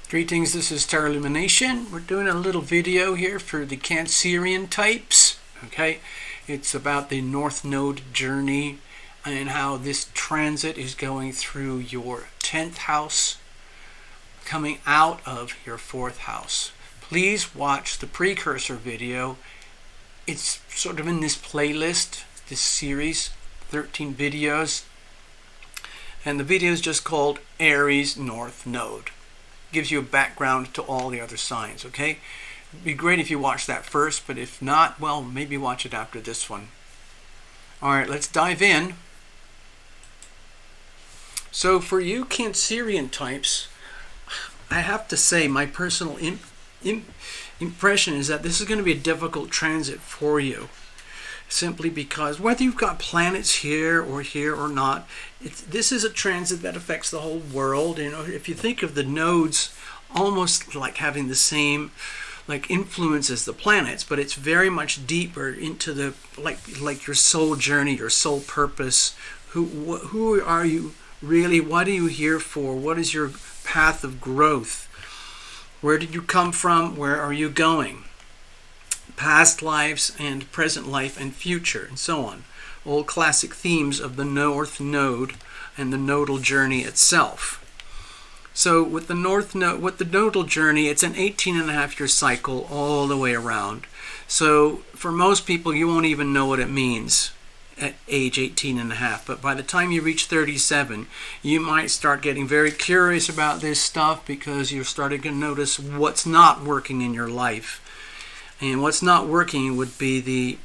Greetings, this is Star Illumination. We're doing a little video here for the Cancerian types. Okay, it's about the North Node journey and how this transit is going through your 10th house, coming out of your 4th house. Please watch the precursor video. It's sort of in this playlist, this series, 13 videos. And the video is just called Aries North Node. Gives you a background to all the other signs, okay? It'd be great if you watch that first, but if not, well, maybe watch it after this one. All right, let's dive in. So for you Cancerian types, I have to say my personal impression is that this is going to be a difficult transit for you. Simply because whether you've got planets here or not, this is a transit that affects the whole world. You know, if you think of the nodes almost like having the same influence as the planets, but it's very much deeper into the like your soul journey, your soul purpose. Who are you really? What are you here for? What is your path of growth? Where did you come from? Where are you going? Past lives and present life and future and so on. All classic themes of the North Node and the nodal journey itself. So with the North Node, with the nodal journey, it's an 18.5-year cycle all the way around. So for most people, you won't even know what it means at age 18.5. But by the time you reach 37, you might start getting very curious about this stuff because you're starting to notice what's not working in your life. And what's not working would be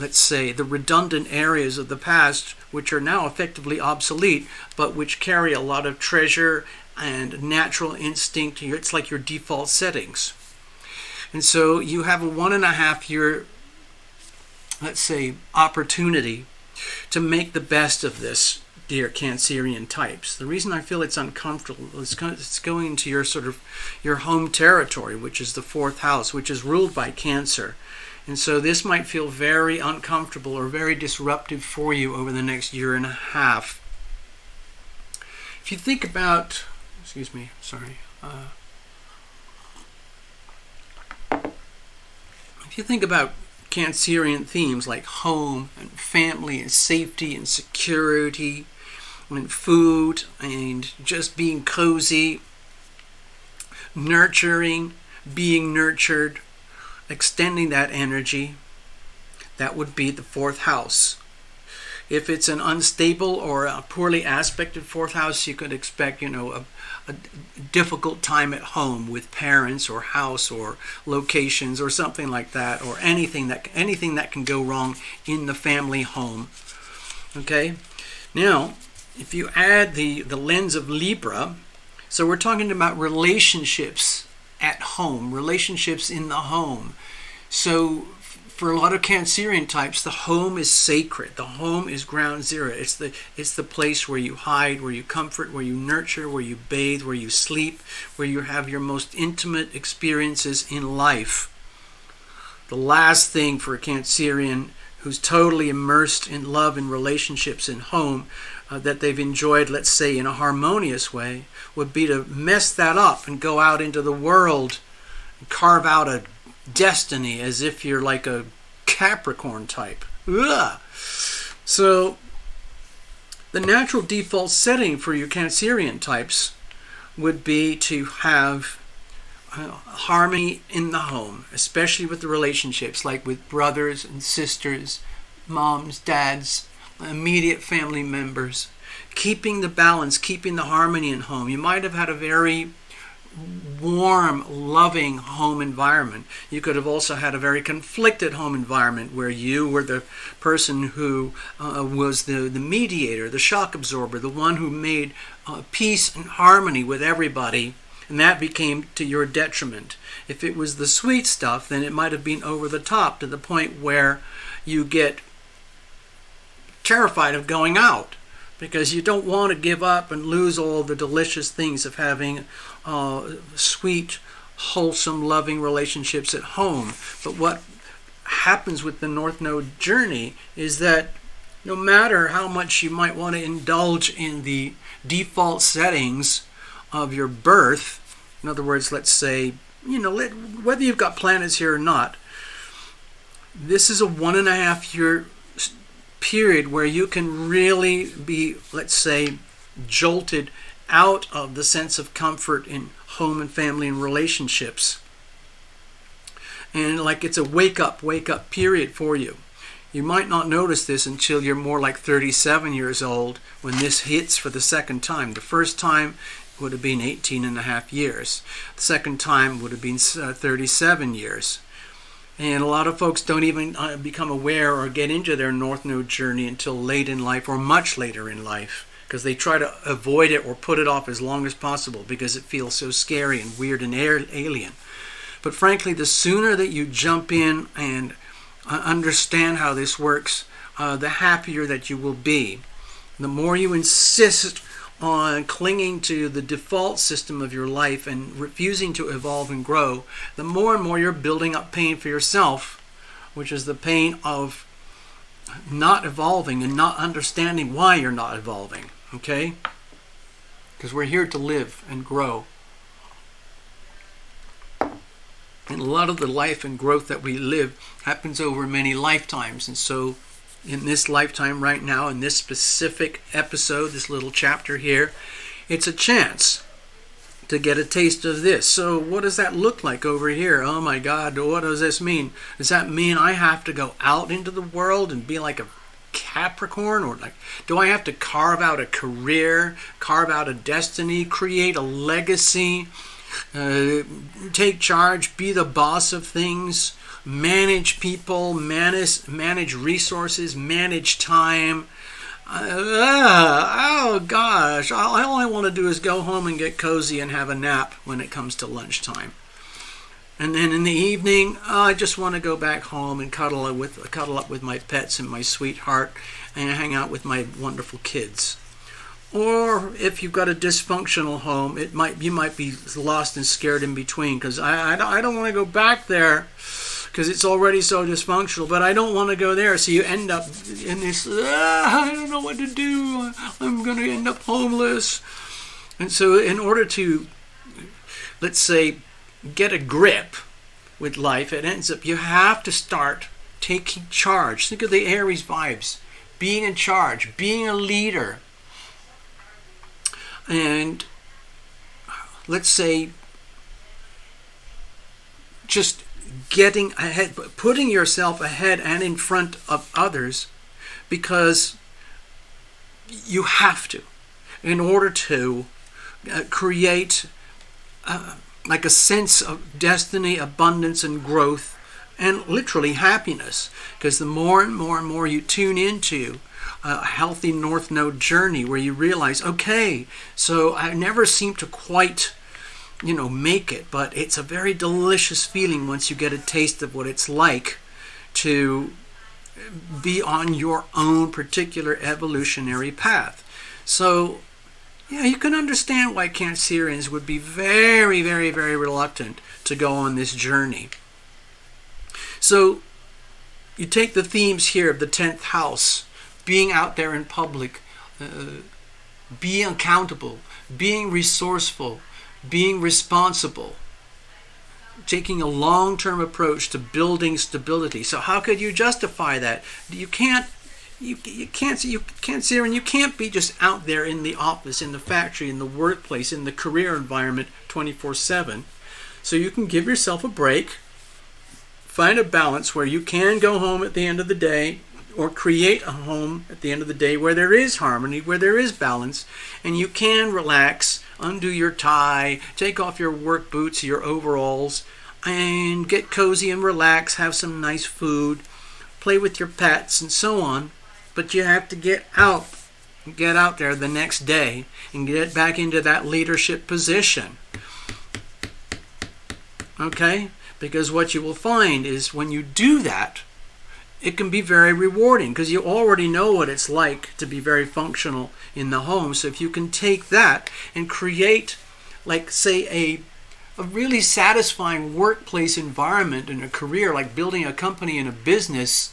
let's say, the redundant areas of the past, which are now effectively obsolete, but which carry a lot of treasure and natural instinct. It's like your default settings. And so you have a 1.5-year, let's say, opportunity to make the best of this, dear Cancerian types. The reason I feel it's uncomfortable is it's going into your sort of your home territory, which is the 4th house, which is ruled by Cancer. And so this might feel very uncomfortable or very disruptive for you over the next 1.5 years. If you think about, if you think about Cancerian themes like home and family and safety and security and food and just being cozy, nurturing, being nurtured, extending that energy, that would be the 4th house. If it's an unstable or a poorly aspected 4th house, you could expect, a difficult time at home with parents or house or locations or something like that, or anything that can go wrong in the family home. Okay? Now, if you add the lens of Libra, so we're talking about relationships at home, relationships in the home. So for a lot of Cancerian types, the home is sacred. The home is ground zero. It's the place where you hide, where you comfort, where you nurture, where you bathe, where you sleep, where you have your most intimate experiences in life. The last thing for a Cancerian who's totally immersed in love and relationships in home that they've enjoyed, let's say, in a harmonious way, would be to mess that up and go out into the world and carve out a destiny as if you're like a Capricorn type. Ugh. So the natural default setting for your Cancerian types would be to have harmony in the home, especially with the relationships, like with brothers and sisters, moms, dads, immediate family members, keeping the balance, keeping the harmony in home. You might have had a very warm, loving home environment. You could have also had a very conflicted home environment where you were the person who was the mediator, the shock absorber, the one who made peace and harmony with everybody, and that became to your detriment. If it was the sweet stuff, then it might have been over the top to the point where you get terrified of going out because you don't want to give up and lose all the delicious things of having sweet, wholesome, loving relationships at home. But what happens with the North Node journey is that no matter how much you might want to indulge in the default settings of your birth, In other words, let's say, whether you've got planets here or not, this is a 1.5 year period where you can really be, let's say, jolted out of the sense of comfort in home and family and relationships. And like it's a wake up period for you. You might not notice this until you're more like 37 years old when this hits for the second time. The first time would have been 18.5 years. The second time would have been 37 years. And a lot of folks don't even become aware or get into their North Node journey until late in life or much later in life, because they try to avoid it or put it off as long as possible because it feels so scary and weird and alien. But frankly, the sooner that you jump in and understand how this works, the happier that you will be. The more you insist on clinging to the default system of your life and refusing to evolve and grow, the more and more you're building up pain for yourself, which is the pain of not evolving and not understanding why you're not evolving, okay? Because we're here to live and grow. And a lot of the life and growth that we live happens over many lifetimes. And so in this lifetime right now, in this specific episode, this little chapter here, it's a chance to get a taste of this. So what does that look like over here? Oh my God, what does this mean? Does that mean I have to go out into the world and be like a Capricorn? Or like, do I have to carve out a career, carve out a destiny, create a legacy, take charge, be the boss of things, manage people, manage resources, manage time? Oh gosh, all I want to do is go home and get cozy and have a nap when it comes to lunchtime. And then in the evening, I just want to go back home and cuddle up with my pets and my sweetheart and hang out with my wonderful kids. Or if you've got a dysfunctional home, you might be lost and scared in between, because I don't want to go back there because it's already so dysfunctional, but I don't want to go there. So you end up in this, I don't know what to do. I'm going to end up homeless. And so in order to, let's say, get a grip with life, it ends up you have to start taking charge. Think of the Aries vibes. Being in charge, being a leader. And let's say just getting ahead, putting yourself ahead and in front of others, because you have to, in order to create like a sense of destiny, abundance, and growth, and literally happiness. Because the more and more you tune into a healthy North Node journey where you realize, okay, so I never seem to quite, make it, but it's a very delicious feeling once you get a taste of what it's like to be on your own particular evolutionary path. So, yeah, you can understand why Cancerians would be very, very, very reluctant to go on this journey. So, you take the themes here of the 10th house, being out there in public, being accountable, being resourceful, being responsible, taking a long-term approach to building stability. So how could you justify that? You can't see, and you can't be just out there in the office, in the factory, in the workplace, in the career environment 24/7. So you can give yourself a break, find a balance where you can go home at the end of the day, or create a home at the end of the day where there is harmony, where there is balance, and you can relax, undo your tie, take off your work boots, your overalls, and get cozy and relax, have some nice food, play with your pets, and so on. But you have to get out there the next day and get back into that leadership position. Okay? Because what you will find is when you do that, it can be very rewarding, because you already know what it's like to be very functional in the home. So if you can take that and create, like, say, a really satisfying workplace environment and a career, like building a company and a business,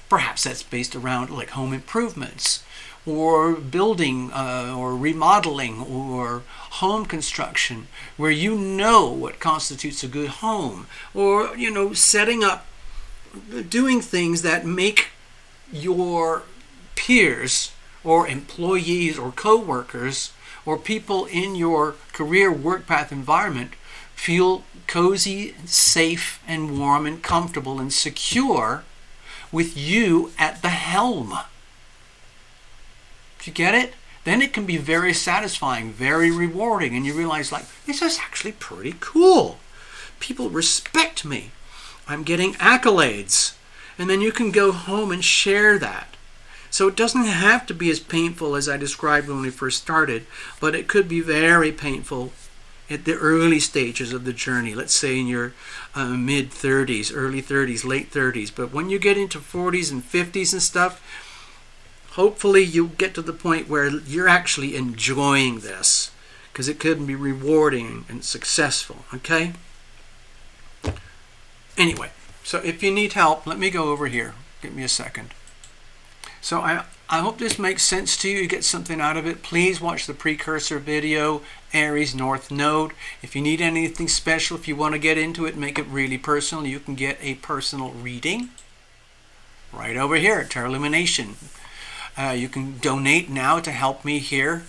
perhaps that's based around like home improvements, or building or remodeling or home construction, where you know what constitutes a good home, or setting up, doing things that make your peers or employees or co-workers or people in your career work path environment feel cozy, safe, and warm, and comfortable, and secure with you at the helm. Do you get it? Then it can be very satisfying, very rewarding, and you realize, like, this is actually pretty cool. People respect me. I'm getting accolades. And then you can go home and share that. So it doesn't have to be as painful as I described when we first started, but it could be very painful at the early stages of the journey, let's say in your mid-30s, early 30s, late 30s. But when you get into 40s and 50s and stuff, hopefully you get to the point where you're actually enjoying this, because it could be rewarding and successful, okay? Anyway, so if you need help, let me go over here. Give me a second. So I hope this makes sense to you. You get something out of it. Please watch the precursor video, ARIES North Node. If you need anything special, if you want to get into it, make it really personal, you can get a personal reading right over here at Tarot Illumination. You can donate now to help me here,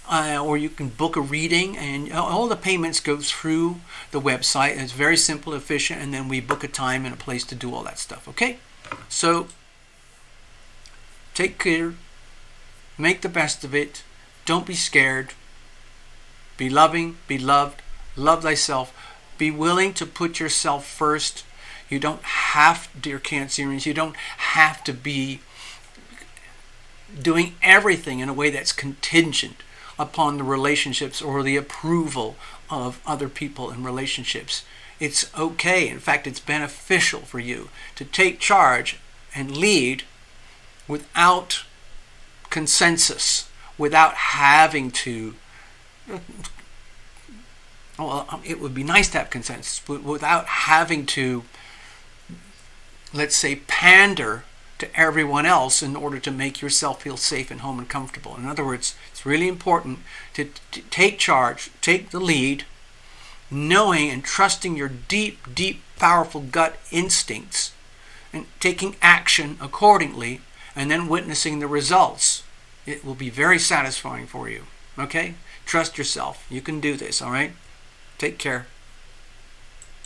or you can book a reading, and all the payments go through the website. It's very simple, efficient, and then we book a time and a place to do all that stuff, okay? So take care, make the best of it, don't be scared, be loving, be loved, love thyself, be willing to put yourself first. You don't have, dear Cancerians, you don't have to be doing everything in a way that's contingent upon the relationships or the approval of other people in relationships. It's okay, in fact it's beneficial for you to take charge and lead without consensus, without having to, well, it would be nice to have consensus, but without having to, let's say, pander to everyone else in order to make yourself feel safe and home and comfortable. In other words, it's really important to take charge, take the lead, knowing and trusting your deep, deep, powerful gut instincts, and taking action accordingly, and then witnessing the results. It will be very satisfying for you. Okay? Trust yourself. You can do this, all right? Take care.